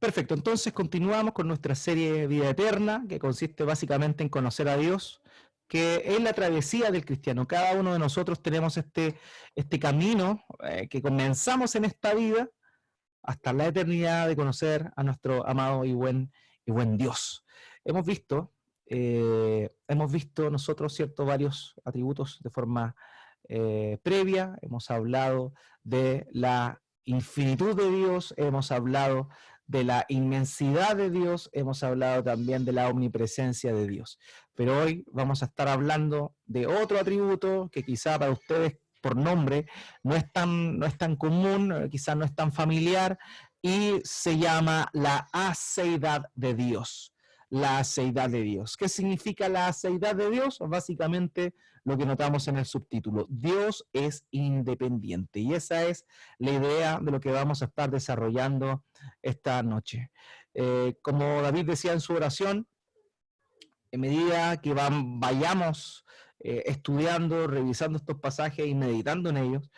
Perfecto, entonces continuamos con nuestra serie Vida Eterna, que consiste básicamente en conocer a Dios, que es la travesía del cristiano. Cada uno de nosotros tenemos este camino que comenzamos en esta vida hasta la eternidad de conocer a nuestro amado y buen Dios. Hemos visto, hemos visto nosotros, ¿cierto?, varios atributos de forma previa. Hemos hablado de la infinitud de Dios, hemos hablado de la inmensidad de Dios, hemos hablado también de la omnipresencia de Dios. Pero hoy vamos a estar hablando de otro atributo que quizá para ustedes por nombre no es tan común, quizás no es tan familiar, y se llama la aceidad de Dios. La aceidad de Dios. ¿Qué significa la aceidad de Dios? Básicamente lo que notamos en el subtítulo. Dios es independiente. Y esa es la idea de lo que vamos a estar desarrollando esta noche. Como David decía en su oración, en medida que vayamos estudiando, revisando estos pasajes y meditando en ellos,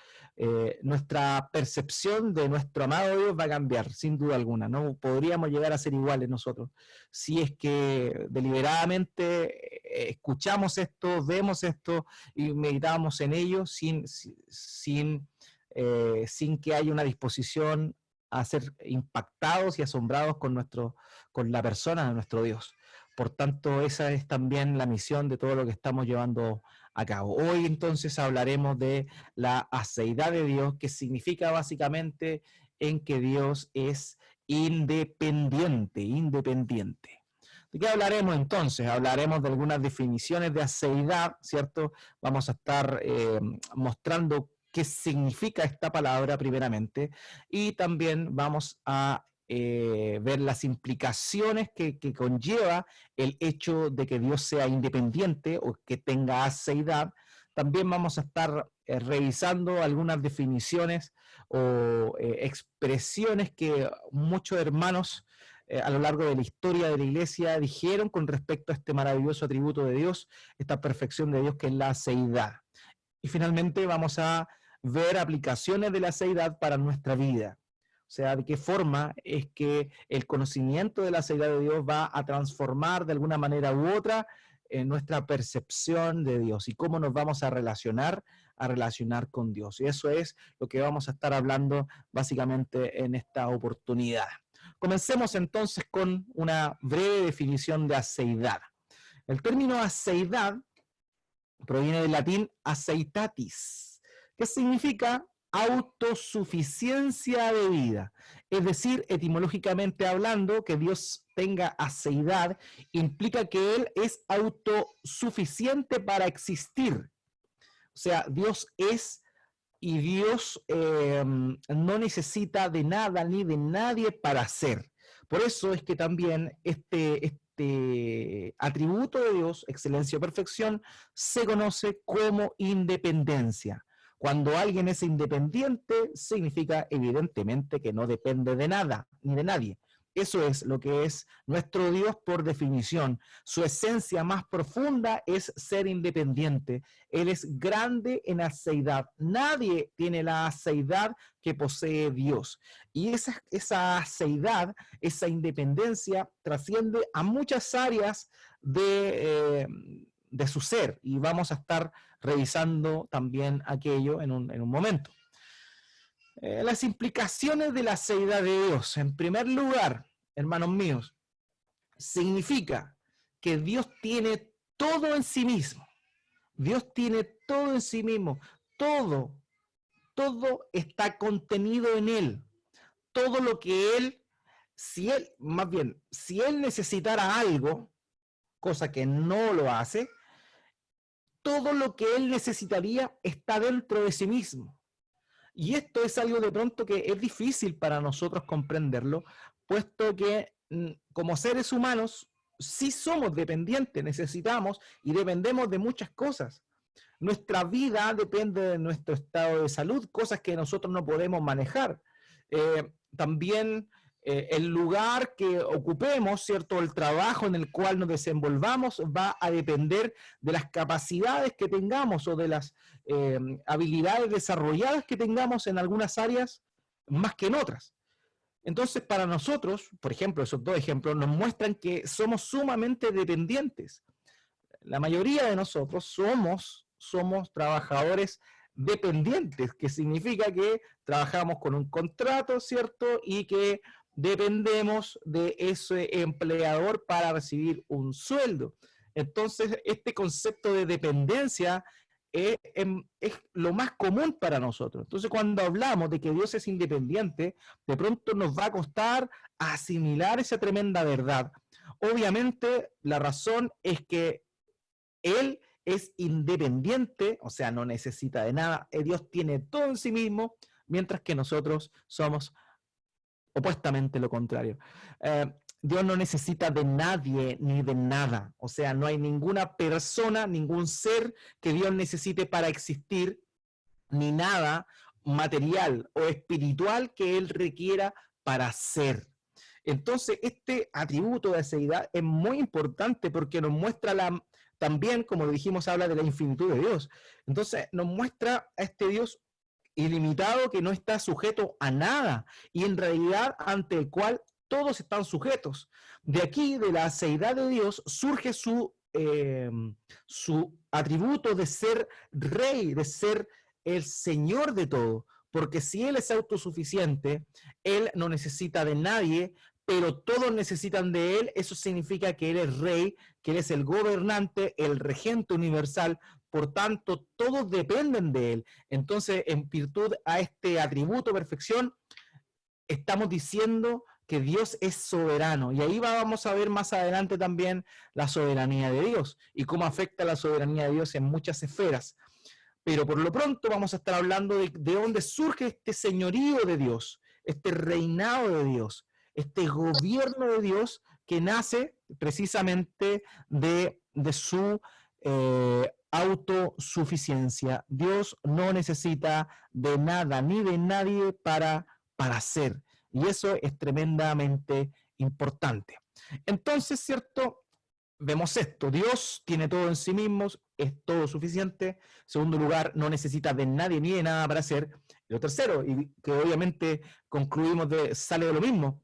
nuestra percepción de nuestro amado Dios va a cambiar, sin duda alguna. No podríamos llegar a ser iguales nosotros si es que deliberadamente escuchamos esto, vemos esto y meditamos en ello sin que haya una disposición a ser impactados y asombrados con la persona de nuestro Dios. Por tanto, esa es también la misión de todo lo que estamos llevando a cabo. Hoy entonces hablaremos de la aceidad de Dios, que significa básicamente en que Dios es independiente, independiente. ¿De qué hablaremos entonces? Hablaremos de algunas definiciones de aceidad, ¿cierto? Vamos a estar mostrando qué significa esta palabra primeramente y también vamos a ver las implicaciones que conlleva el hecho de que Dios sea independiente o que tenga aceidad. También vamos a estar revisando algunas definiciones o expresiones que muchos hermanos a lo largo de la historia de la iglesia dijeron con respecto a este maravilloso atributo de Dios, esta perfección de Dios que es la aceidad. Y finalmente vamos a ver aplicaciones de la aceidad para nuestra vida. O sea, de qué forma es que el conocimiento de la aceidad de Dios va a transformar de alguna manera u otra nuestra percepción de Dios y cómo nos vamos a relacionar con Dios. Y eso es lo que vamos a estar hablando básicamente en esta oportunidad. Comencemos entonces con una breve definición de aceidad. El término aceidad proviene del latín aceitatis, que significa autosuficiencia de vida. Es decir, etimológicamente hablando, que Dios tenga aceidad implica que Él es autosuficiente para existir. O sea, Dios es y Dios no necesita de nada ni de nadie para ser. Por eso es que también este atributo de Dios, excelencia o perfección, se conoce como independencia. Cuando alguien es independiente, significa evidentemente que no depende de nada ni de nadie. Eso es lo que es nuestro Dios por definición. Su esencia más profunda es ser independiente. Él es grande en aceidad. Nadie tiene la aceidad que posee Dios. Y esa aceidad, esa independencia, trasciende a muchas áreas de su ser. Y vamos a estar revisando también aquello en un momento. Las implicaciones de la aceidad de Dios. En primer lugar, hermanos míos, significa que Dios tiene todo en sí mismo. Dios tiene todo en sí mismo. Todo está contenido en Él. Todo lo que Él, si Él necesitara algo, cosa que no lo hace, todo lo que Él necesitaría está dentro de sí mismo. Y esto es algo de pronto que es difícil para nosotros comprenderlo, puesto que como seres humanos sí somos dependientes, necesitamos y dependemos de muchas cosas. Nuestra vida depende de nuestro estado de salud, cosas que nosotros no podemos manejar. También el lugar que ocupemos, ¿cierto? El trabajo en el cual nos desenvolvamos va a depender de las capacidades que tengamos o de las habilidades desarrolladas que tengamos en algunas áreas más que en otras. Entonces, para nosotros, por ejemplo, esos dos ejemplos nos muestran que somos sumamente dependientes. La mayoría de nosotros somos trabajadores dependientes, que significa que trabajamos con un contrato, ¿cierto? Y que dependemos de ese empleador para recibir un sueldo. Entonces, este concepto de dependencia es lo más común para nosotros. Entonces, cuando hablamos de que Dios es independiente, de pronto nos va a costar asimilar esa tremenda verdad. Obviamente, la razón es que Él es independiente, o sea, no necesita de nada. Dios tiene todo en sí mismo, mientras que nosotros somos opuestamente lo contrario. Dios no necesita de nadie ni de nada. O sea, no hay ninguna persona, ningún ser que Dios necesite para existir, ni nada material o espiritual que Él requiera para ser. Entonces, este atributo de deidad es muy importante porque nos muestra también, como lo dijimos, habla de la infinitud de Dios. Entonces, nos muestra a este Dios ilimitado que no está sujeto a nada y en realidad ante el cual todos están sujetos. De aquí, de la seidad de Dios, surge su atributo de ser rey, de ser el Señor de todo, porque si Él es autosuficiente, Él no necesita de nadie, pero todos necesitan de Él. Eso significa que Él es rey, que Él es el gobernante, el regente universal, por tanto, todos dependen de Él. Entonces, en virtud a este atributo perfección, estamos diciendo que Dios es soberano. Y ahí vamos a ver más adelante también la soberanía de Dios y cómo afecta la soberanía de Dios en muchas esferas. Pero por lo pronto vamos a estar hablando de dónde surge este señorío de Dios, este reinado de Dios, este gobierno de Dios que nace precisamente de su autosuficiencia. Dios no necesita de nada ni de nadie para ser. Y eso es tremendamente importante. Entonces, ¿cierto? Vemos esto, Dios tiene todo en sí mismo, es todo suficiente. Segundo lugar, no necesita de nadie ni de nada para ser. Y lo tercero, y que obviamente concluimos sale de lo mismo,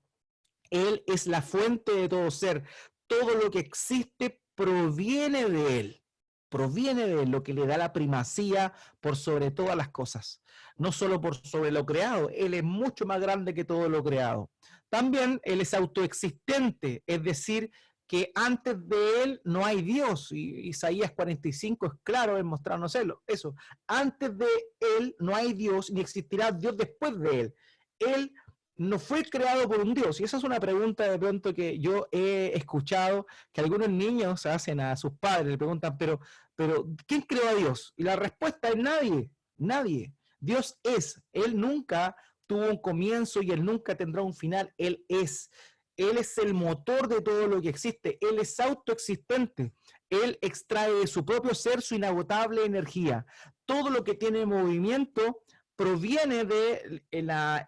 Él es la fuente de todo ser. Todo lo que existe proviene de Él. Proviene de Él, lo que le da la primacía por sobre todas las cosas. No solo por sobre lo creado, Él es mucho más grande que todo lo creado. También Él es autoexistente, es decir, que antes de Él no hay Dios. Y Isaías 45 es claro en mostrarnos eso. Antes de Él no hay Dios, ni existirá Dios después de Él. Él no fue creado por un Dios. Y esa es una pregunta de pronto que yo he escuchado que algunos niños hacen a sus padres, le preguntan, pero ¿quién creó a Dios? Y la respuesta es nadie, nadie. Dios es, Él nunca tuvo un comienzo y Él nunca tendrá un final, Él es. Él es el motor de todo lo que existe, Él es autoexistente, Él extrae de su propio ser su inagotable energía. Todo lo que tiene movimiento proviene de la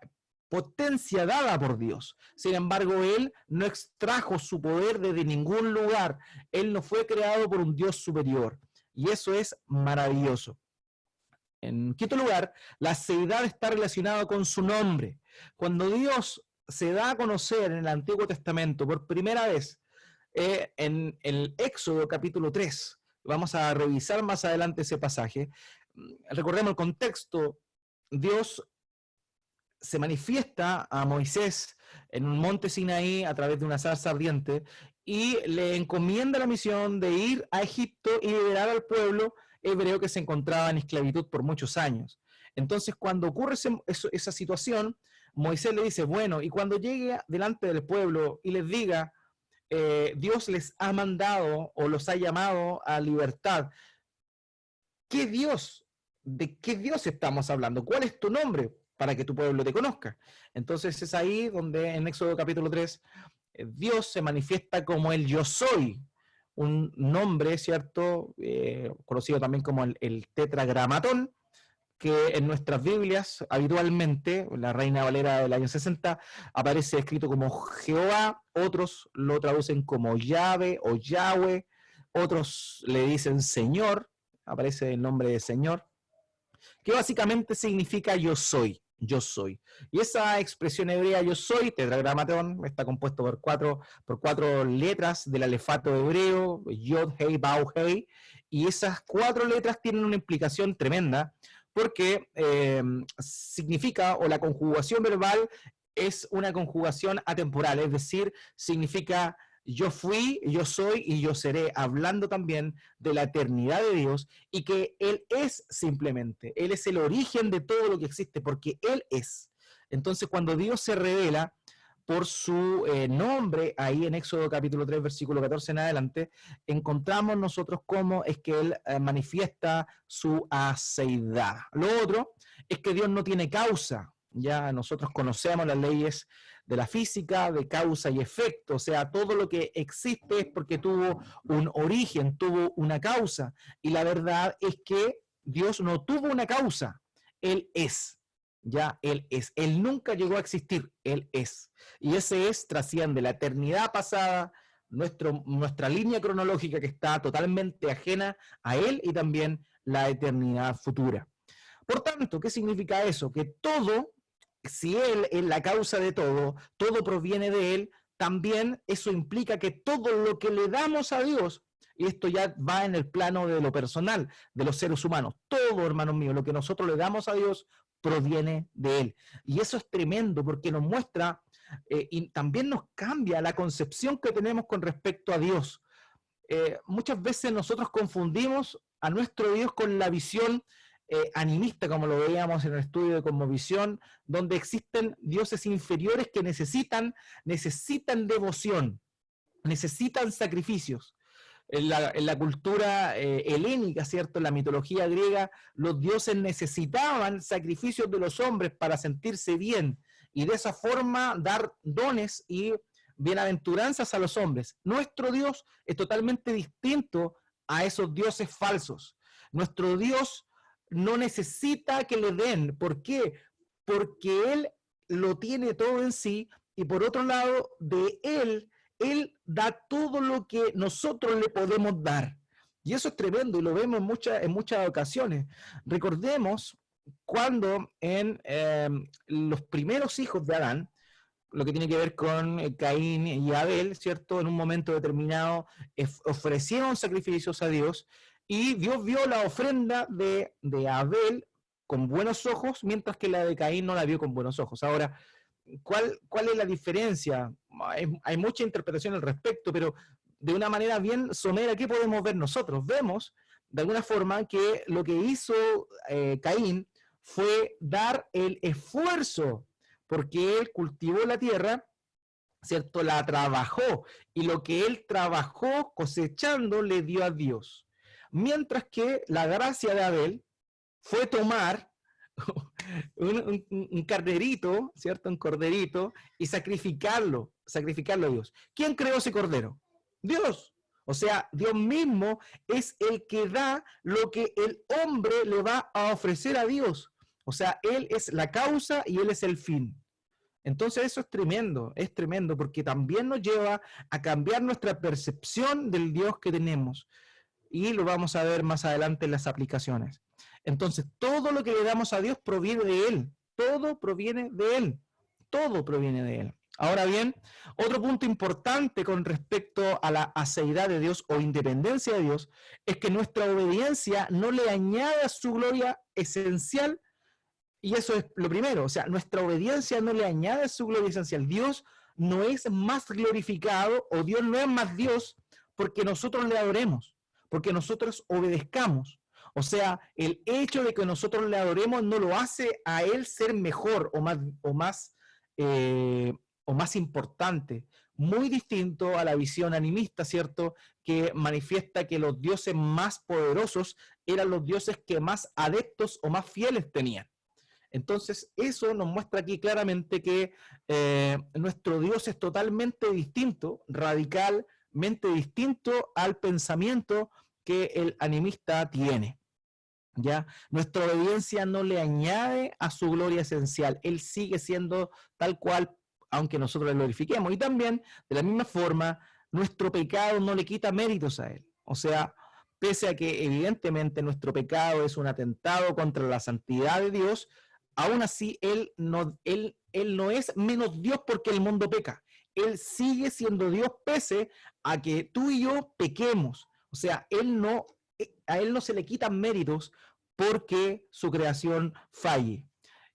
potencia dada por Dios. Sin embargo, Él no extrajo su poder desde ningún lugar. Él no fue creado por un Dios superior. Y eso es maravilloso. En quinto lugar, la seidad está relacionada con su nombre. Cuando Dios se da a conocer en el Antiguo Testamento por primera vez, en el Éxodo capítulo 3, vamos a revisar más adelante ese pasaje. Recordemos el contexto. Dios se manifiesta a Moisés en un monte Sinaí a través de una zarza ardiente y le encomienda la misión de ir a Egipto y liberar al pueblo hebreo que se encontraba en esclavitud por muchos años. Entonces, cuando ocurre esa situación, Moisés le dice, bueno, y cuando llegue delante del pueblo y les diga, Dios les ha mandado o los ha llamado a libertad, ¿qué Dios? ¿De qué Dios estamos hablando? ¿Cuál es tu nombre? Para que tu pueblo te conozca. Entonces es ahí donde en Éxodo capítulo 3 Dios se manifiesta como el yo soy, un nombre, ¿cierto? Conocido también como el tetragramatón, que en nuestras Biblias habitualmente, la Reina Valera del año 60, aparece escrito como Jehová, otros lo traducen como Yahvé o Yahweh, otros le dicen Señor, aparece el nombre de Señor, que básicamente significa yo soy. yo soy. Y esa expresión hebrea yo soy, tetragramatón, está compuesto por cuatro letras del alefato hebreo, Yod, Hei, Bau, Hei, y esas cuatro letras tienen una implicación tremenda, porque significa, o la conjugación verbal es una conjugación atemporal, es decir, significa yo fui, yo soy y yo seré, hablando también de la eternidad de Dios y que Él es simplemente, Él es el origen de todo lo que existe, porque Él es. Entonces, cuando Dios se revela por su nombre, ahí en Éxodo capítulo 3, versículo 14 en adelante, encontramos nosotros cómo es que Él manifiesta su aceidad. Lo otro es que Dios no tiene causa. Ya nosotros conocemos las leyes de la física, de causa y efecto, o sea, todo lo que existe es porque tuvo un origen, tuvo una causa, y la verdad es que Dios no tuvo una causa, Él es, ya, Él es, Él nunca llegó a existir, Él es, y ese es trasciende la eternidad pasada, nuestra línea cronológica que está totalmente ajena a Él y también la eternidad futura. Por tanto, ¿qué significa eso? Que todo, si Él es la causa de todo, todo proviene de Él, también eso implica que todo lo que le damos a Dios, y esto ya va en el plano de lo personal, de los seres humanos, todo, hermanos míos, lo que nosotros le damos a Dios proviene de Él. Y eso es tremendo porque nos muestra y también nos cambia la concepción que tenemos con respecto a Dios. Muchas veces nosotros confundimos a nuestro Dios con la visión animista, como lo veíamos en el estudio de Cosmovisión, donde existen dioses inferiores que necesitan devoción, necesitan sacrificios. En la cultura helénica, ¿cierto? En la mitología griega, los dioses necesitaban sacrificios de los hombres para sentirse bien y de esa forma dar dones y bienaventuranzas a los hombres. Nuestro Dios es totalmente distinto a esos dioses falsos. Nuestro Dios no necesita que le den. ¿Por qué? Porque Él lo tiene todo en sí y por otro lado, de Él da todo lo que nosotros le podemos dar. Y eso es tremendo y lo vemos en muchas ocasiones. Recordemos cuando en los primeros hijos de Adán, lo que tiene que ver con Caín y Abel, ¿cierto? En un momento determinado ofrecieron sacrificios a Dios y Dios vio la ofrenda de Abel con buenos ojos, mientras que la de Caín no la vio con buenos ojos. Ahora, ¿cuál es la diferencia? Hay mucha interpretación al respecto, pero de una manera bien somera, ¿qué podemos ver nosotros? Vemos, de alguna forma, que lo que hizo Caín fue dar el esfuerzo, porque él cultivó la tierra, ¿cierto? La trabajó, y lo que él trabajó cosechando le dio a Dios. Mientras que la gracia de Abel fue tomar un carnerito, ¿cierto? Un corderito, y sacrificarlo a Dios. ¿Quién creó ese cordero? Dios. O sea, Dios mismo es el que da lo que el hombre le va a ofrecer a Dios. O sea, Él es la causa y Él es el fin. Entonces eso es tremendo, porque también nos lleva a cambiar nuestra percepción del Dios que tenemos. Y lo vamos a ver más adelante en las aplicaciones. Entonces, todo lo que le damos a Dios proviene de Él. Todo proviene de Él. Todo proviene de Él. Ahora bien, otro punto importante con respecto a la aceidad de Dios o independencia de Dios es que nuestra obediencia no le añade a su gloria esencial, y eso es lo primero, o sea, nuestra obediencia no le añade a su gloria esencial. Dios no es más glorificado o Dios no es más Dios porque nosotros le adoremos, porque nosotros obedezcamos. O sea, el hecho de que nosotros le adoremos no lo hace a Él ser mejor o más importante. Muy distinto a la visión animista, ¿cierto? Que manifiesta que los dioses más poderosos eran los dioses que más adeptos o más fieles tenían. Entonces, eso nos muestra aquí claramente que nuestro Dios es totalmente distinto, radicalmente distinto al pensamiento que el animista tiene. ¿Ya? Nuestra obediencia no le añade a su gloria esencial. Él sigue siendo tal cual, aunque nosotros le glorifiquemos. Y también, de la misma forma, nuestro pecado no le quita méritos a Él. O sea, pese a que evidentemente nuestro pecado es un atentado contra la santidad de Dios, aún así él no es menos Dios porque el mundo peca. Él sigue siendo Dios pese a que tú y yo pequemos. O sea, a él no se le quitan méritos porque su creación falle.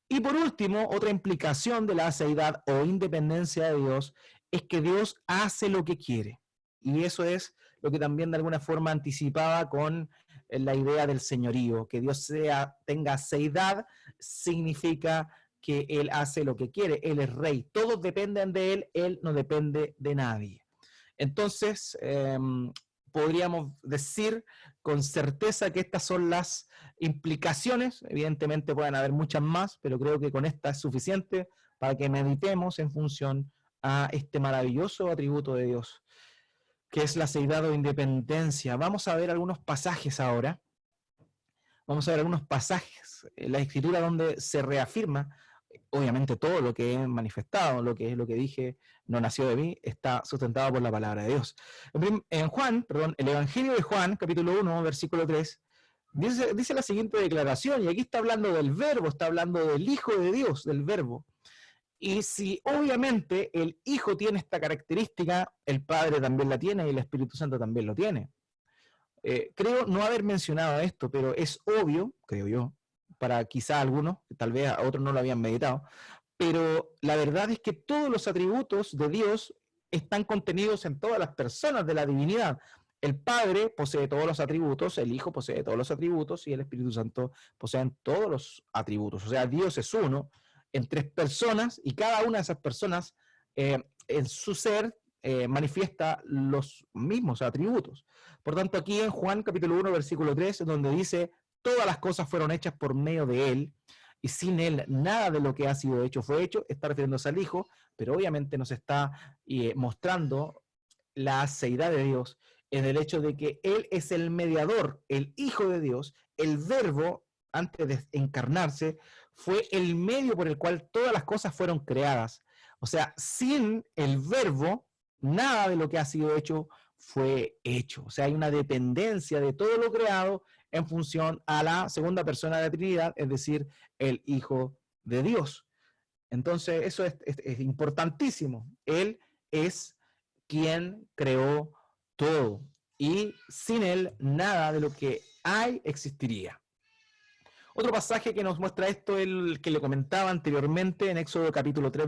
Y por último, otra implicación de la aseidad o independencia de Dios es que Dios hace lo que quiere. Y eso es lo que también de alguna forma anticipaba con la idea del señorío. Que Dios tenga aseidad significa que Él hace lo que quiere. Él es rey. Todos dependen de Él no depende de nadie. Entonces, podríamos decir con certeza que estas son las implicaciones. Evidentemente pueden haber muchas más, pero creo que con esta es suficiente para que meditemos en función a este maravilloso atributo de Dios, que es la seidad o independencia. Vamos a ver algunos pasajes ahora. Vamos a ver algunos pasajes en la Escritura donde se reafirma, obviamente todo lo que he manifestado, lo que dije no nació de mí, está sustentado por la palabra de Dios. En Juan, el Evangelio de Juan, capítulo 1, versículo 3, dice la siguiente declaración, y aquí está hablando del verbo, está hablando del Hijo de Dios, del verbo. Y si obviamente el Hijo tiene esta característica, el Padre también la tiene y el Espíritu Santo también lo tiene. Creo no haber mencionado esto, pero es obvio, creo yo, para quizá algunos, tal vez a otros no lo habían meditado, pero la verdad es que todos los atributos de Dios están contenidos en todas las personas de la divinidad. El Padre posee todos los atributos, el Hijo posee todos los atributos y el Espíritu Santo posee todos los atributos. O sea, Dios es uno en tres personas y cada una de esas personas en su ser manifiesta los mismos atributos. Por tanto, aquí en Juan capítulo 1, versículo 3, donde dice, todas las cosas fueron hechas por medio de Él, y sin Él nada de lo que ha sido hecho fue hecho, está refiriéndose al Hijo, pero obviamente nos está mostrando la aseidad de Dios en el hecho de que Él es el mediador, el Hijo de Dios, el Verbo, antes de encarnarse, fue el medio por el cual todas las cosas fueron creadas. O sea, sin el Verbo, nada de lo que ha sido hecho fue hecho. O sea, hay una dependencia de todo lo creado en función a la segunda persona de la Trinidad, es decir, el Hijo de Dios. Entonces, eso es importantísimo. Él es quien creó todo. Y sin Él, nada de lo que hay existiría. Otro pasaje que nos muestra esto, el que le comentaba anteriormente en Éxodo capítulo 3,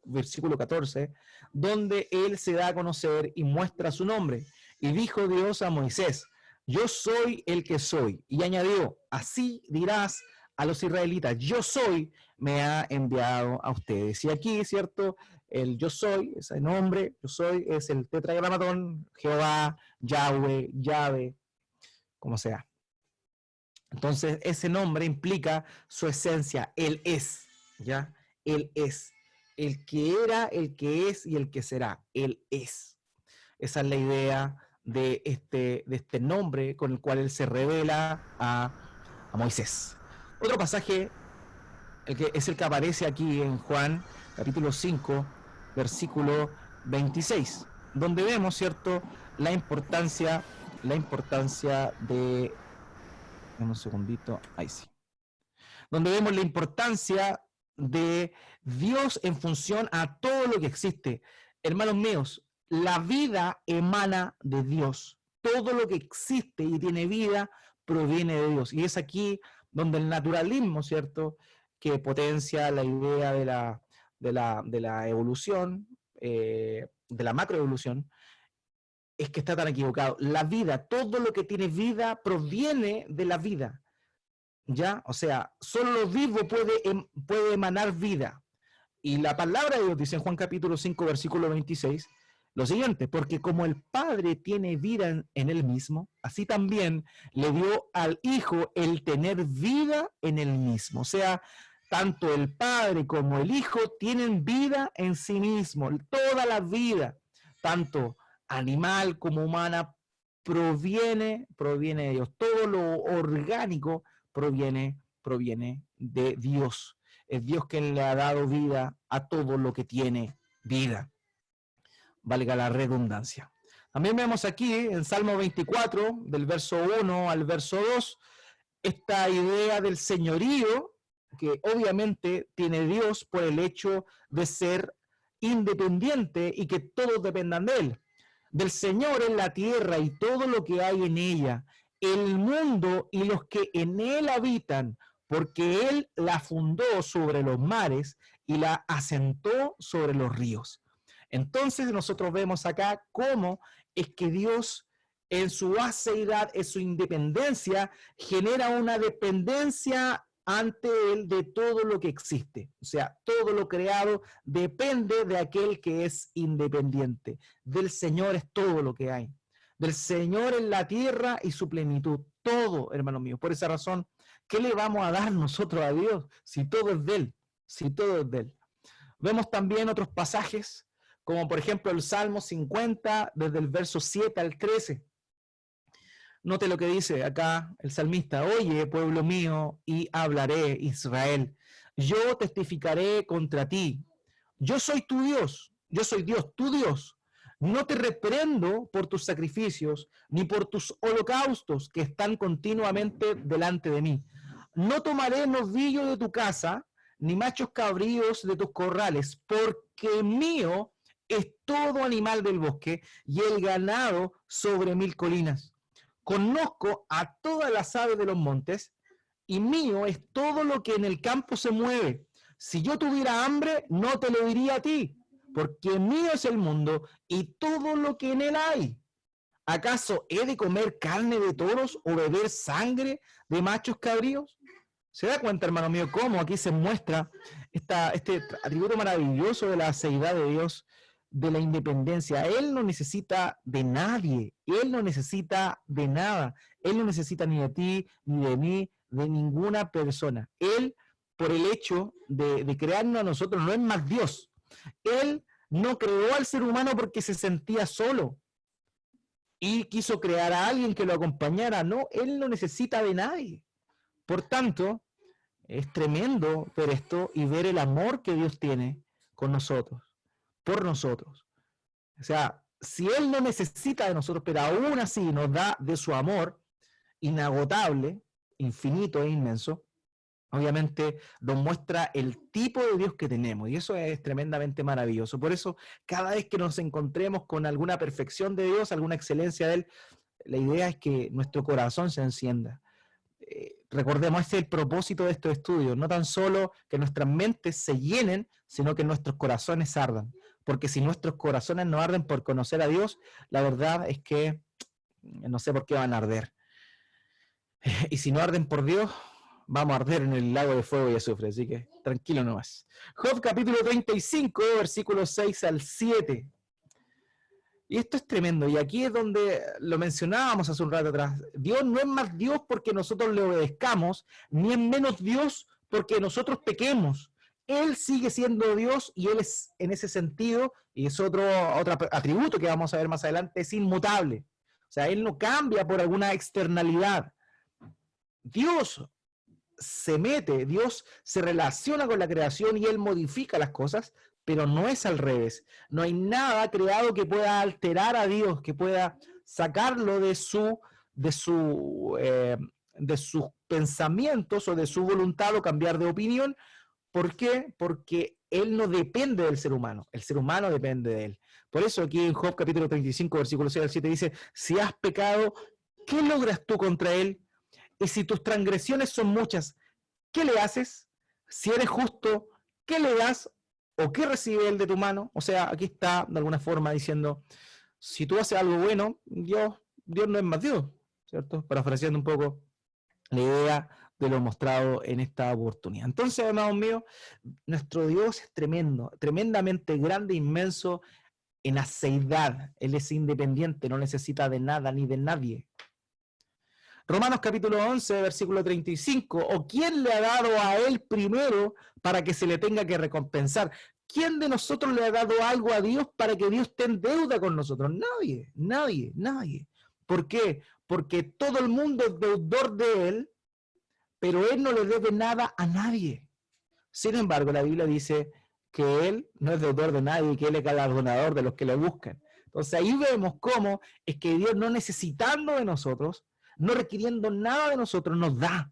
versículo 14, donde Él se da a conocer y muestra su nombre. Y dijo Dios a Moisés, yo soy el que soy. Y añadió, así dirás a los israelitas, yo soy, me ha enviado a ustedes. Y aquí, ¿cierto? El yo soy, ese nombre, yo soy, es el tetragramatón, Jehová, Yahweh, Yahvé, como sea. Entonces, ese nombre implica su esencia, Él es, ¿ya? Él es. El que era, el que es y el que será. Él es. Esa es la idea de este nombre con el cual Él se revela a Moisés. Otro pasaje, es el que aparece aquí en Juan, capítulo 5, versículo 26, donde vemos, ¿cierto?, la importancia de... Un segundito, ahí sí. Donde vemos la importancia de Dios en función a todo lo que existe. Hermanos míos, la vida emana de Dios. Todo lo que existe y tiene vida proviene de Dios. Y es aquí donde el naturalismo, ¿cierto?, que potencia la idea de la evolución, de la macroevolución, es que está tan equivocado. La vida, todo lo que tiene vida proviene de la vida, ¿ya? O sea, solo lo vivo puede emanar vida. Y la palabra de Dios dice en Juan capítulo 5, versículo 26, lo siguiente, porque como el Padre tiene vida en él mismo, así también le dio al Hijo el tener vida en él mismo. O sea, tanto el Padre como el Hijo tienen vida en sí mismo, toda la vida, tanto animal como humana, proviene de Dios. Todo lo orgánico proviene de Dios. Es Dios quien le ha dado vida a todo lo que tiene vida. Valga la redundancia. También vemos aquí en Salmo 24, del verso 1 al verso 2, esta idea del señorío que obviamente tiene Dios por el hecho de ser independiente y que todos dependan de Él. Del Señor en la tierra y todo lo que hay en ella, el mundo y los que en él habitan, porque Él la fundó sobre los mares y la asentó sobre los ríos. Entonces nosotros vemos acá cómo es que Dios en su aceidad, en su independencia, genera una dependencia ante Él de todo lo que existe. O sea, todo lo creado depende de aquel que es independiente. Del Señor es todo lo que hay. Del Señor en la tierra y su plenitud. Todo, hermano mío. Por esa razón, ¿qué le vamos a dar nosotros a Dios si todo es de Él? Si todo es de Él. Vemos también otros pasajes, como por ejemplo el Salmo 50, desde el verso 7 al 13. Note lo que dice acá el salmista: oye, pueblo mío, y hablaré, Israel. Yo testificaré contra ti. Yo soy tu Dios, yo soy Dios, tu Dios. No te reprendo por tus sacrificios, ni por tus holocaustos que están continuamente delante de mí. No tomaré novillo de tu casa, ni machos cabríos de tus corrales, porque mío es todo animal del bosque y el ganado sobre 1000 colinas. Conozco a todas las aves de los montes, y mío es todo lo que en el campo se mueve. Si yo tuviera hambre, no te lo diría a ti, porque mío es el mundo y todo lo que en él hay. ¿Acaso he de comer carne de toros o beber sangre de machos cabríos? ¿Se da cuenta, hermano mío, cómo aquí se muestra este atributo maravilloso de la aceidad de Dios, de la independencia? Él no necesita de nadie, Él no necesita de nada, Él no necesita ni de ti, ni de mí, de ninguna persona. Él, por el hecho de crearnos a nosotros, no es más Dios. Él no creó al ser humano porque se sentía solo y quiso crear a alguien que lo acompañara. No, Él no necesita de nadie. Por tanto, es tremendo ver esto y ver el amor que Dios tiene con nosotros, por nosotros. O sea, si Él no necesita de nosotros, pero aún así nos da de su amor inagotable, infinito e inmenso, obviamente nos muestra el tipo de Dios que tenemos, y eso es tremendamente maravilloso. Por eso, cada vez que nos encontremos con alguna perfección de Dios, alguna excelencia de Él, la idea es que nuestro corazón se encienda. Recordemos, ese es el propósito de estos estudios, no tan solo que nuestras mentes se llenen, sino que nuestros corazones ardan, porque si nuestros corazones no arden por conocer a Dios, la verdad es que no sé por qué van a arder. Y si no arden por Dios, vamos a arder en el lago de fuego y azufre, así que tranquilo nomás. Job capítulo 35, versículos 6 al 7. Y esto es tremendo, y aquí es donde lo mencionábamos hace un rato atrás. Dios no es más Dios porque nosotros le obedezcamos, ni es menos Dios porque nosotros pequemos. Él sigue siendo Dios y Él es, en ese sentido, y es otro atributo que vamos a ver más adelante, es inmutable. O sea, Él no cambia por alguna externalidad. Dios se mete, Dios se relaciona con la creación y Él modifica las cosas, pero no es al revés. No hay nada creado que pueda alterar a Dios, que pueda sacarlo de sus pensamientos o de su voluntad o cambiar de opinión. ¿Por qué? Porque Él no depende del ser humano, el ser humano depende de Él. Por eso aquí en Job capítulo 35, versículo 6 al 7 dice: si has pecado, ¿qué logras tú contra Él? Y si tus transgresiones son muchas, ¿qué le haces? Si eres justo, ¿qué le das o qué recibe Él de tu mano? O sea, aquí está de alguna forma diciendo, si tú haces algo bueno, Dios no es más Dios, ¿cierto? Parafraseando un poco la idea de lo mostrado en esta oportunidad. Entonces, hermanos míos, nuestro Dios es tremendo, tremendamente grande, inmenso en aceidad. Él es independiente, no necesita de nada ni de nadie. Romanos capítulo 11, versículo 35. ¿O quién le ha dado a Él primero para que se le tenga que recompensar? ¿Quién de nosotros le ha dado algo a Dios para que Dios esté en deuda con nosotros? Nadie, nadie, nadie. ¿Por qué? Porque todo el mundo es deudor de Él, pero Él no le debe nada a nadie. Sin embargo, la Biblia dice que Él no es deudor de nadie y que Él es galardonador de los que le buscan. Entonces ahí vemos cómo es que Dios, no necesitando de nosotros, no requiriendo nada de nosotros, nos da.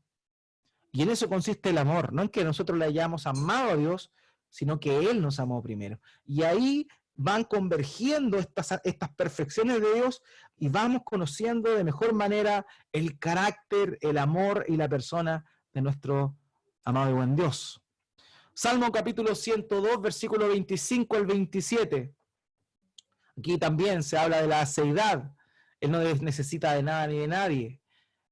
Y en eso consiste el amor, no en que nosotros le hayamos amado a Dios, sino que Él nos amó primero. Y ahí van convergiendo estas perfecciones de Dios y vamos conociendo de mejor manera el carácter, el amor y la persona de nuestro amado y buen Dios. Salmo capítulo 102, versículo 25 al 27. Aquí también se habla de la aceidad. Él no necesita de nada ni de nadie.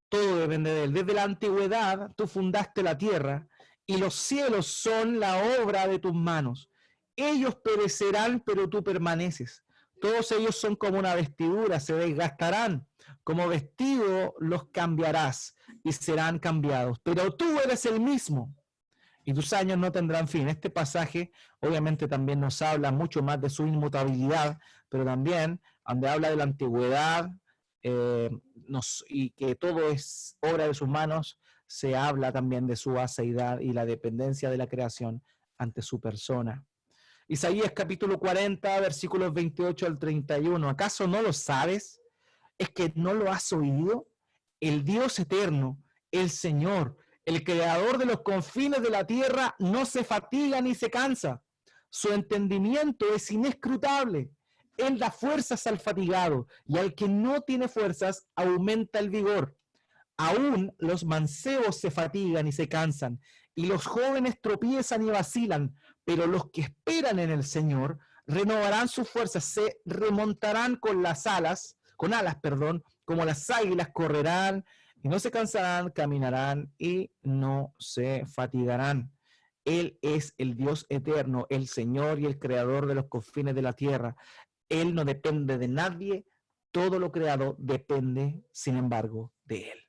Todo depende de Él. Desde la antigüedad tú fundaste la tierra y los cielos son la obra de tus manos. Ellos perecerán, pero tú permaneces. Todos ellos son como una vestidura, se desgastarán. Como vestido los cambiarás y serán cambiados. Pero tú eres el mismo y tus años no tendrán fin. Este pasaje obviamente también nos habla mucho más de su inmutabilidad, pero también donde habla de la antigüedad y que todo es obra de sus manos, se habla también de su aceidad y la dependencia de la creación ante su persona. Isaías capítulo 40, versículos 28 al 31. ¿Acaso no lo sabes? ¿Es que no lo has oído? El Dios eterno, el Señor, el creador de los confines de la tierra, no se fatiga ni se cansa. Su entendimiento es inescrutable. Él da fuerzas al fatigado y al que no tiene fuerzas aumenta el vigor. Aún los mancebos se fatigan y se cansan, y los jóvenes tropiezan y vacilan, pero los que esperan en el Señor renovarán sus fuerzas, se remontarán con alas, como las águilas correrán y no se cansarán, caminarán y no se fatigarán. Él es el Dios eterno, el Señor y el creador de los confines de la tierra. Él no depende de nadie, todo lo creado depende, sin embargo, de Él.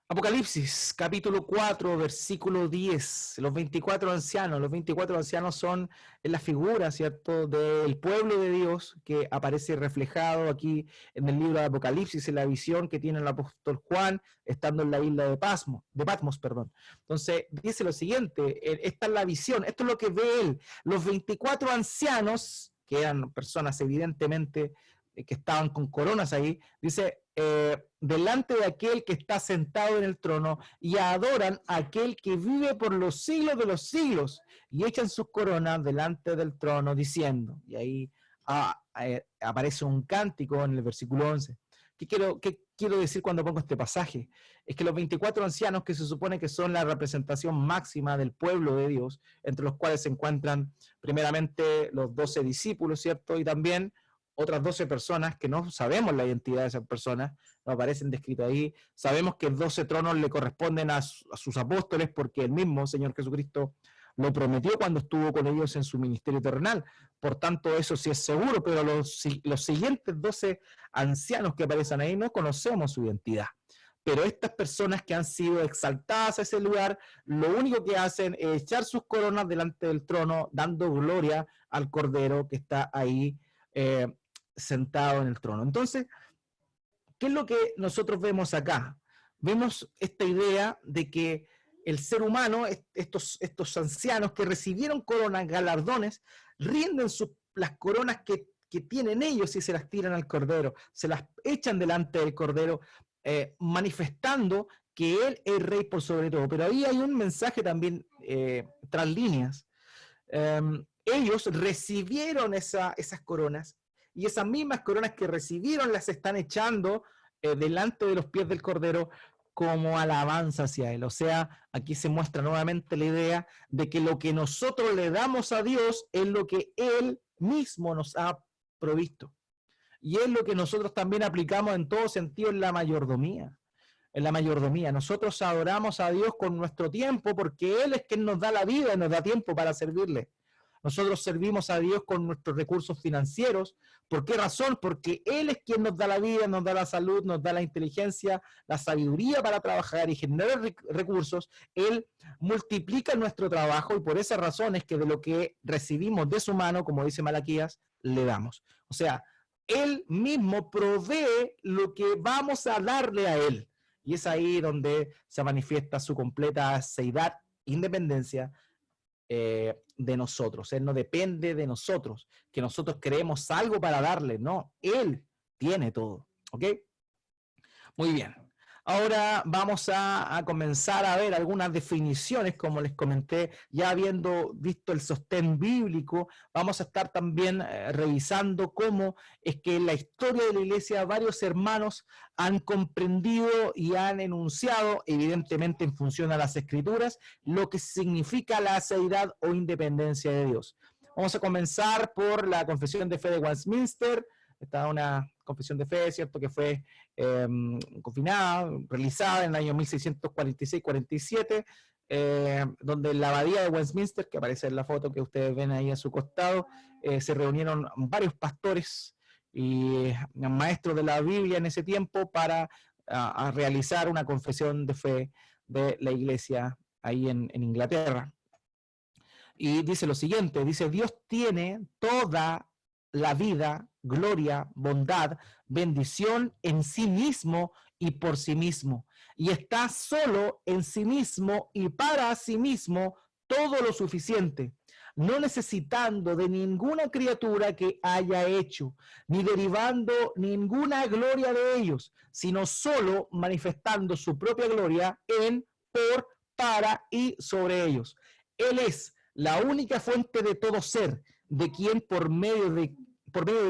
Apocalipsis, capítulo 4, versículo 10. Los 24 ancianos son la figura, ¿cierto?, del pueblo de Dios que aparece reflejado aquí en el libro de Apocalipsis, en la visión que tiene el apóstol Juan, estando en la isla de Patmos. Entonces, dice lo siguiente, esta es la visión, esto es lo que ve él. Los 24 ancianos, que eran personas evidentemente que estaban con coronas ahí, dice, delante de aquel que está sentado en el trono y adoran a aquel que vive por los siglos de los siglos y echan sus coronas delante del trono diciendo, y ahí aparece un cántico en el versículo 11. ¿Qué quiero decir cuando pongo este pasaje? Es que los 24 ancianos, que se supone que son la representación máxima del pueblo de Dios, entre los cuales se encuentran primeramente los 12 discípulos, ¿cierto? Y también otras 12 personas que no sabemos la identidad de esas personas, no aparecen descritas ahí. Sabemos que 12 tronos le corresponden a sus apóstoles porque el mismo Señor Jesucristo lo prometió cuando estuvo con ellos en su ministerio terrenal. Por tanto, eso sí es seguro, pero los siguientes 12 ancianos que aparecen ahí no conocemos su identidad. Pero estas personas que han sido exaltadas a ese lugar, lo único que hacen es echar sus coronas delante del trono, dando gloria al Cordero que está ahí sentado en el trono. Entonces, ¿qué es lo que nosotros vemos acá? Vemos esta idea de que el ser humano, estos ancianos que recibieron coronas, galardones, rinden las coronas que tienen ellos y se las tiran al Cordero, se las echan delante del Cordero, manifestando que Él es Rey por sobre todo. Pero ahí hay un mensaje también tras líneas. Ellos recibieron esas coronas y esas mismas coronas que recibieron las están echando delante de los pies del Cordero como alabanza hacia Él. O sea, aquí se muestra nuevamente la idea de que lo que nosotros le damos a Dios es lo que Él mismo nos ha provisto. Y es lo que nosotros también aplicamos en todo sentido en la mayordomía. En la mayordomía, nosotros adoramos a Dios con nuestro tiempo porque Él es quien nos da la vida y nos da tiempo para servirle. Nosotros servimos a Dios con nuestros recursos financieros. ¿Por qué razón? Porque Él es quien nos da la vida, nos da la salud, nos da la inteligencia, la sabiduría para trabajar y generar recursos. Él multiplica nuestro trabajo y por esa razón es que de lo que recibimos de su mano, como dice Malaquías, le damos. O sea, Él mismo provee lo que vamos a darle a Él. Y es ahí donde se manifiesta su completa seidad, independencia, de nosotros. Él no depende de nosotros, que nosotros creemos algo para darle, no, Él tiene todo, ¿ok? Muy bien. Ahora vamos a comenzar a ver algunas definiciones, como les comenté, ya habiendo visto el sostén bíblico, vamos a estar también revisando cómo es que en la historia de la iglesia varios hermanos han comprendido y han enunciado, evidentemente en función a las escrituras, lo que significa la aseidad o independencia de Dios. Vamos a comenzar por la Confesión de Fe de Westminster. Esta es una confesión de fe, ¿cierto?, que fue confinada, realizada en el año 1646-47, donde en la abadía de Westminster, que aparece en la foto que ustedes ven ahí a su costado, se reunieron varios pastores y maestros de la Biblia en ese tiempo para a realizar una confesión de fe de la iglesia ahí en Inglaterra. Y dice lo siguiente, dice, Dios tiene toda la vida, gloria, bondad, bendición en sí mismo y por sí mismo. Y está solo en sí mismo y para sí mismo todo lo suficiente, no necesitando de ninguna criatura que haya hecho, ni derivando ninguna gloria de ellos, sino solo manifestando su propia gloria en, por, para y sobre ellos. Él es la única fuente de todo ser, de quien por medio de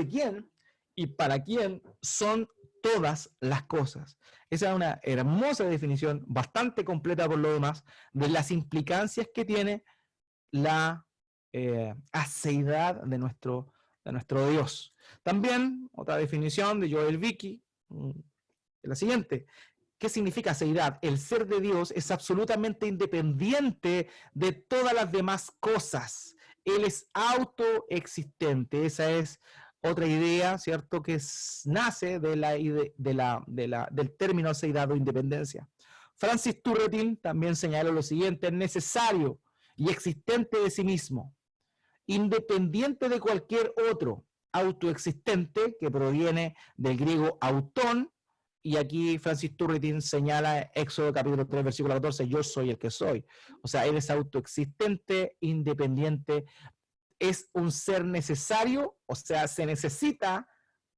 quién y para quién son todas las cosas. Esa es una hermosa definición, bastante completa por lo demás, de las implicancias que tiene la aseidad de nuestro Dios. También, otra definición de Joel Vicky, es la siguiente. ¿Qué significa aseidad? El ser de Dios es absolutamente independiente de todas las demás cosas. Él es autoexistente. Esa es otra idea, ¿cierto?, que nace del término aseidad o independencia. Francis Turretin también señaló lo siguiente: es necesario y existente de sí mismo, independiente de cualquier otro, autoexistente, que proviene del griego autón, y aquí Francis Turretin señala Éxodo capítulo 3, versículo 14, yo soy el que soy. O sea, él es autoexistente, independiente, es un ser necesario, o sea, se necesita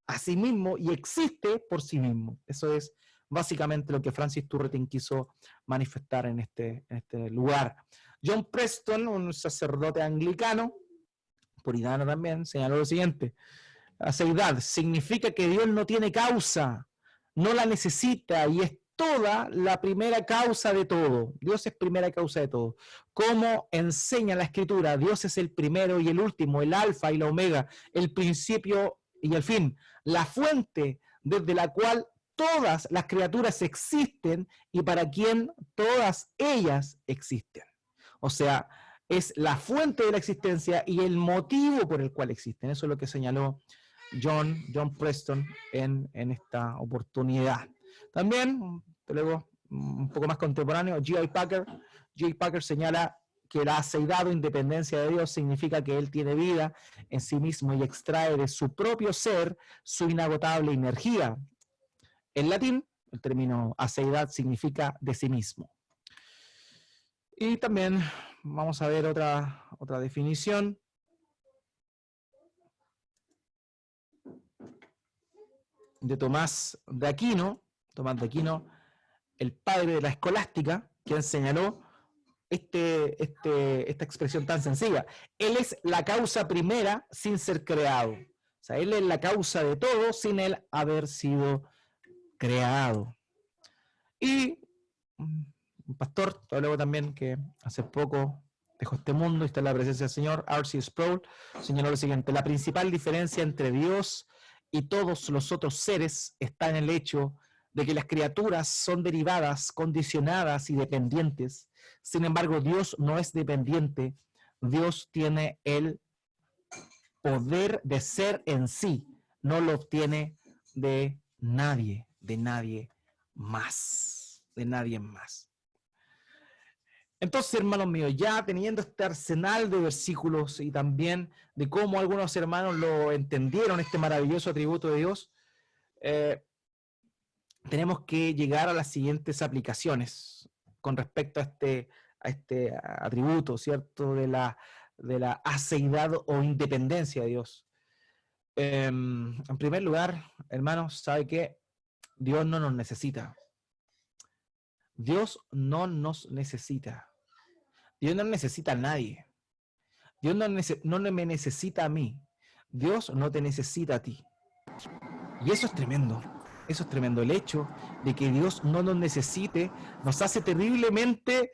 a sí mismo y existe por sí mismo. Eso es básicamente lo que Francis Turretin quiso manifestar en este lugar. John Preston, un sacerdote anglicano, puritano también, señaló lo siguiente: aseidad significa que Dios no tiene causa, no la necesita y es toda la primera causa de todo. Dios es primera causa de todo. Como enseña la Escritura, Dios es el primero y el último, el alfa y la omega, el principio y el fin, la fuente desde la cual todas las criaturas existen y para quien todas ellas existen. O sea, es la fuente de la existencia y el motivo por el cual existen. Eso es lo que señaló John Preston en esta oportunidad. También, luego, un poco más contemporáneo, J.I. Packer señala que la aseidad o independencia de Dios significa que Él tiene vida en sí mismo y extrae de su propio ser su inagotable energía. En latín, el término aseidad significa de sí mismo. Y también vamos a ver otra definición. De Tomás de Aquino, el padre de la escolástica, quien señaló esta expresión tan sencilla. Él es la causa primera sin ser creado. O sea, Él es la causa de todo sin Él haber sido creado. Y un pastor, luego también, que hace poco dejó este mundo y está en la presencia del Señor, R.C. Sproul, señaló lo siguiente: la principal diferencia entre Dios y todos los otros seres está en el hecho de que las criaturas son derivadas, condicionadas y dependientes. Sin embargo, Dios no es dependiente. Dios tiene el poder de ser en sí. No lo obtiene de nadie más. De nadie más. Entonces, hermanos míos, ya teniendo este arsenal de versículos y también de cómo algunos hermanos lo entendieron, este maravilloso atributo de Dios, tenemos que llegar a las siguientes aplicaciones con respecto a este atributo, ¿cierto?, de la aseidad o independencia de Dios. En primer lugar, hermanos, sabe que Dios no nos necesita. Dios no nos necesita. Dios no necesita a nadie. Dios no me necesita a mí. Dios no te necesita a ti. Y eso es tremendo. Eso es tremendo. El hecho de que Dios no nos necesite nos hace terriblemente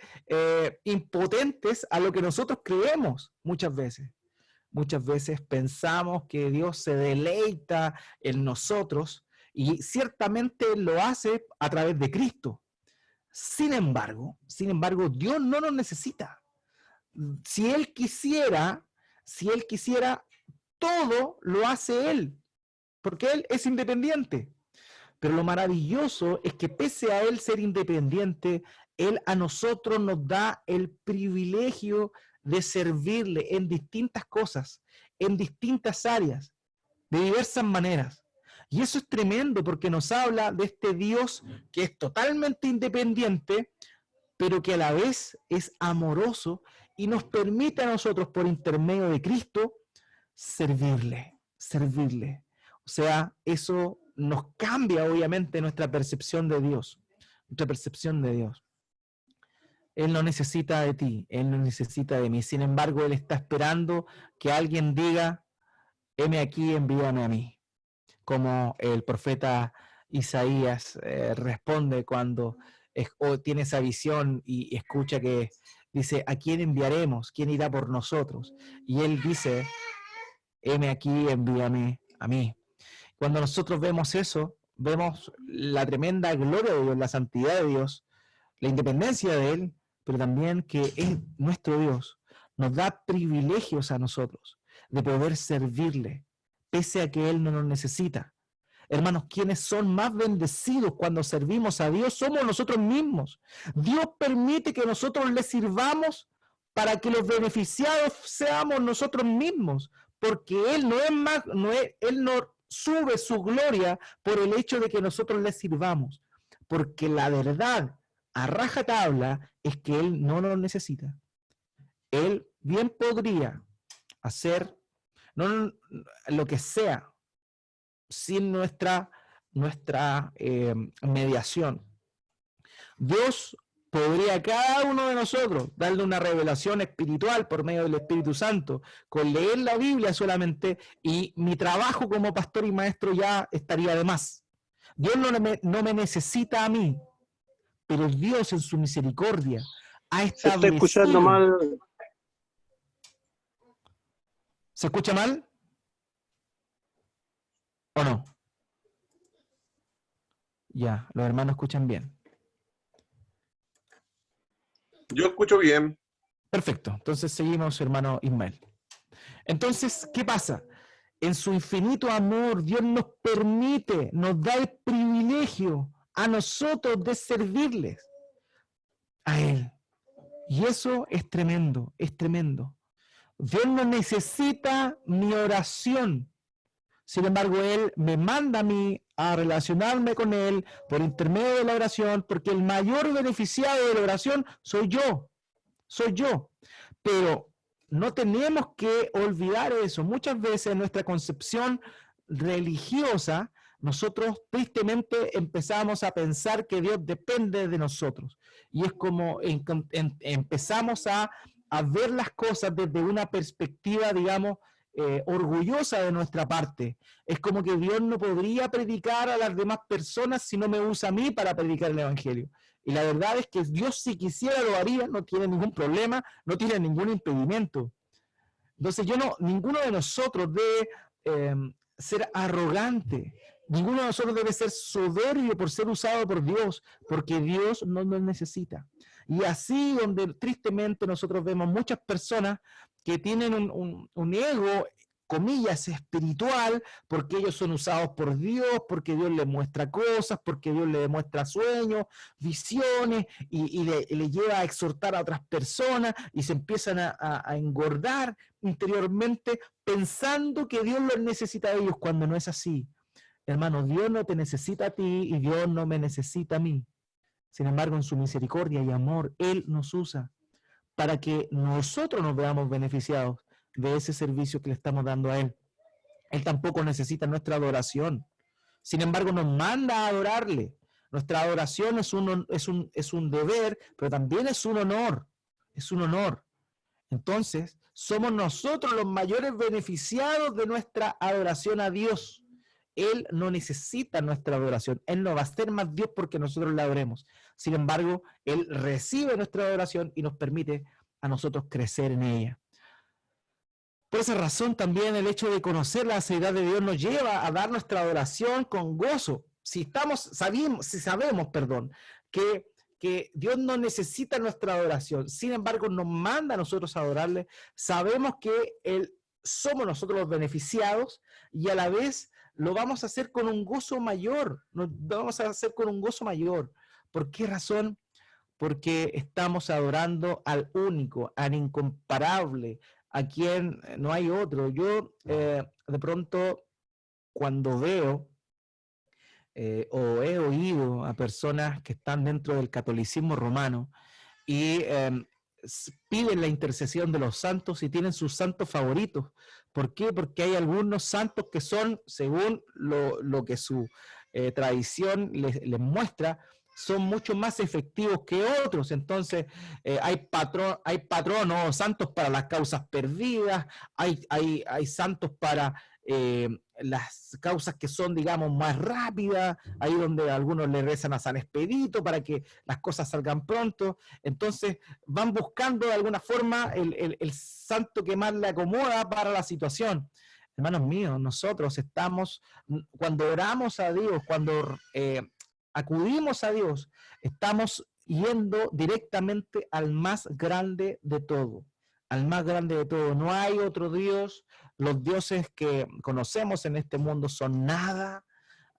impotentes a lo que nosotros creemos muchas veces. Muchas veces pensamos que Dios se deleita en nosotros y ciertamente lo hace a través de Cristo. Sin embargo, Dios no nos necesita. Si Él quisiera, todo lo hace Él, porque Él es independiente. Pero lo maravilloso es que pese a Él ser independiente, Él a nosotros nos da el privilegio de servirle en distintas cosas, en distintas áreas, de diversas maneras. Y eso es tremendo porque nos habla de este Dios que es totalmente independiente, pero que a la vez es amoroso y nos permite a nosotros, por intermedio de Cristo, servirle. O sea, eso nos cambia obviamente nuestra percepción de Dios. Él no necesita de ti, Él no necesita de mí. Sin embargo, Él está esperando que alguien diga, heme aquí, envíame a mí. Como el profeta Isaías responde cuando tiene esa visión y escucha que dice, ¿a quién enviaremos? ¿Quién irá por nosotros? Y Él dice, heme aquí, envíame a mí. Cuando nosotros vemos eso, vemos la tremenda gloria de Dios, la santidad de Dios, la independencia de Él, pero también que es nuestro Dios. Nos da privilegios a nosotros de poder servirle, pese a que Él no nos necesita. Hermanos, quienes son más bendecidos cuando servimos a Dios somos nosotros mismos. Dios permite que nosotros le sirvamos para que los beneficiados seamos nosotros mismos, porque Él no es más, Él no sube su gloria por el hecho de que nosotros le sirvamos, porque la verdad a rajatabla es que Él no nos necesita. Él bien podría hacer lo que sea sin nuestra mediación. Dios podría a cada uno de nosotros darle una revelación espiritual por medio del Espíritu Santo, con leer la Biblia solamente, y mi trabajo como pastor y maestro ya estaría de más. Dios no me necesita a mí, pero Dios en su misericordia ha Se está escuchando establecido. mal. ¿Se escucha mal? ¿O no? Ya, los hermanos escuchan bien. Yo escucho bien. Perfecto, entonces seguimos, hermano Ismael. Entonces, ¿qué pasa? En su infinito amor, Dios nos permite, nos da el privilegio a nosotros de servirles a Él. Y eso es tremendo, es tremendo. Dios no necesita mi oración. Sin embargo, Él me manda a mí a relacionarme con Él por intermedio de la oración, porque el mayor beneficiado de la oración soy yo. Pero no tenemos que olvidar eso. Muchas veces en nuestra concepción religiosa, nosotros tristemente empezamos a pensar que Dios depende de nosotros. Y es como empezamos a ver las cosas desde una perspectiva, digamos, orgullosa de nuestra parte. Es como que Dios no podría predicar a las demás personas si no me usa a mí para predicar el Evangelio. Y la verdad es que Dios, si quisiera, lo haría, no tiene ningún problema, no tiene ningún impedimento. Entonces ninguno de nosotros debe ser arrogante, ninguno de nosotros debe ser soberbio por ser usado por Dios, porque Dios no nos necesita. Y así donde tristemente nosotros vemos muchas personas que tienen un ego, comillas, espiritual, porque ellos son usados por Dios, porque Dios les muestra cosas, porque Dios les demuestra sueños, visiones, y le lleva a exhortar a otras personas, y se empiezan a engordar interiormente pensando que Dios los necesita a ellos, cuando no es así. Hermano, Dios no te necesita a ti y Dios no me necesita a mí. Sin embargo, en su misericordia y amor, Él nos usa para que nosotros nos veamos beneficiados de ese servicio que le estamos dando a Él. Él tampoco necesita nuestra adoración. Sin embargo, nos manda a adorarle, Nuestra adoración es un deber, pero también es un honor. Es un honor. Entonces, somos nosotros los mayores beneficiados de nuestra adoración a Dios. Él no necesita nuestra adoración. Él no va a ser más Dios porque nosotros le adoremos. Sin embargo, Él recibe nuestra adoración y nos permite a nosotros crecer en ella. Por esa razón también el hecho de conocer la aceidad de Dios nos lleva a dar nuestra adoración con gozo. Si sabemos, que Dios no necesita nuestra adoración, sin embargo nos manda a nosotros a adorarle, sabemos que somos nosotros los beneficiados y a la vez lo vamos a hacer con un gozo mayor, lo vamos a hacer con un gozo mayor. ¿Por qué razón? Porque estamos adorando al único, al incomparable, a quien no hay otro. Yo de pronto cuando veo o he oído a personas que están dentro del catolicismo romano y piden la intercesión de los santos y tienen sus santos favoritos. ¿Por qué? Porque hay algunos santos que son, según lo que su tradición les muestra, son mucho más efectivos que otros. Entonces, hay patronos o santos para las causas perdidas, hay santos para las causas que son, digamos, más rápidas, ahí donde algunos le rezan a San Expedito para que las cosas salgan pronto. Entonces, van buscando de alguna forma el santo que más le acomoda para la situación. Hermanos míos, nosotros estamos, cuando oramos a Dios, cuando acudimos a Dios, estamos yendo directamente al más grande de todo, al más grande de todo. No hay otro Dios. Los dioses que conocemos en este mundo son nada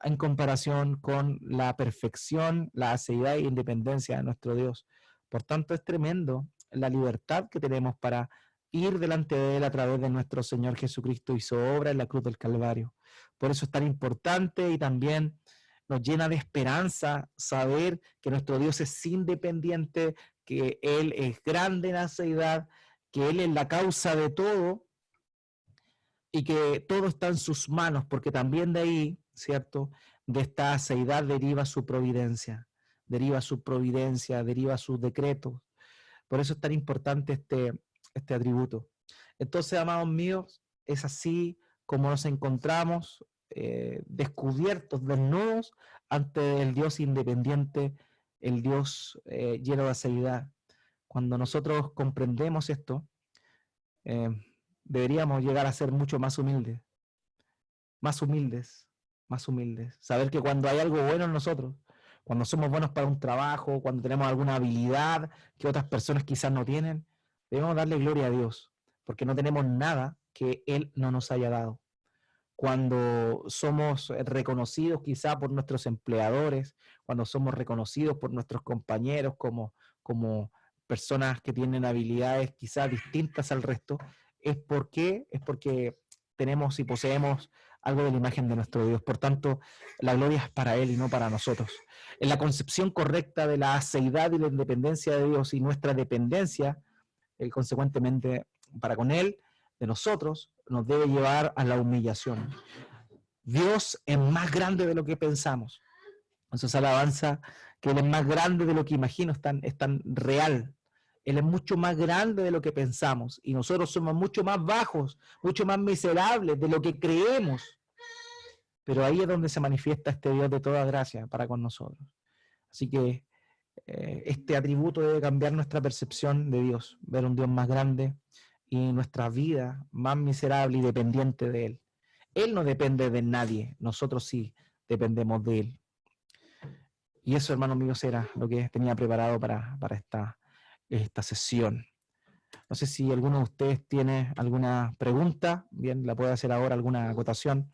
en comparación con la perfección, la aceidad e independencia de nuestro Dios. Por tanto, es tremendo la libertad que tenemos para ir delante de Él a través de nuestro Señor Jesucristo y su obra en la cruz del Calvario. Por eso es tan importante y también nos llena de esperanza saber que nuestro Dios es independiente, que Él es grande en aceidad, que Él es la causa de todo y que todo está en sus manos, porque también de ahí, ¿cierto?, de esta aceidad deriva su providencia, deriva sus decretos. Por eso es tan importante este atributo. Entonces, amados míos, es así como nos encontramos descubiertos, desnudos, ante el Dios independiente, el Dios lleno de aceidad. Cuando nosotros comprendemos esto, deberíamos llegar a ser mucho más humildes, más humildes, más humildes. Saber que cuando hay algo bueno en nosotros, cuando somos buenos para un trabajo, cuando tenemos alguna habilidad que otras personas quizás no tienen, debemos darle gloria a Dios, porque no tenemos nada que Él no nos haya dado. Cuando somos reconocidos quizá por nuestros empleadores, cuando somos reconocidos por nuestros compañeros como personas que tienen habilidades quizá distintas al resto, es porque tenemos y poseemos algo de la imagen de nuestro Dios. Por tanto, la gloria es para Él y no para nosotros. En la concepción correcta de la aceidad y la independencia de Dios y nuestra dependencia, consecuentemente para con Él, de nosotros, nos debe llevar a la humillación. Dios es más grande de lo que pensamos. Entonces, alabanza, que Él es más grande de lo que imagino, es tan real. Él es mucho más grande de lo que pensamos y nosotros somos mucho más bajos, mucho más miserables de lo que creemos. Pero ahí es donde se manifiesta este Dios de toda gracia para con nosotros. Así que este atributo debe cambiar nuestra percepción de Dios, ver un Dios más grande y nuestra vida más miserable y dependiente de Él. Él no depende de nadie, nosotros sí dependemos de Él. Y eso, hermanos míos, era lo que tenía preparado para esta sesión. No sé si alguno de ustedes tiene alguna pregunta, bien, la puede hacer ahora, alguna acotación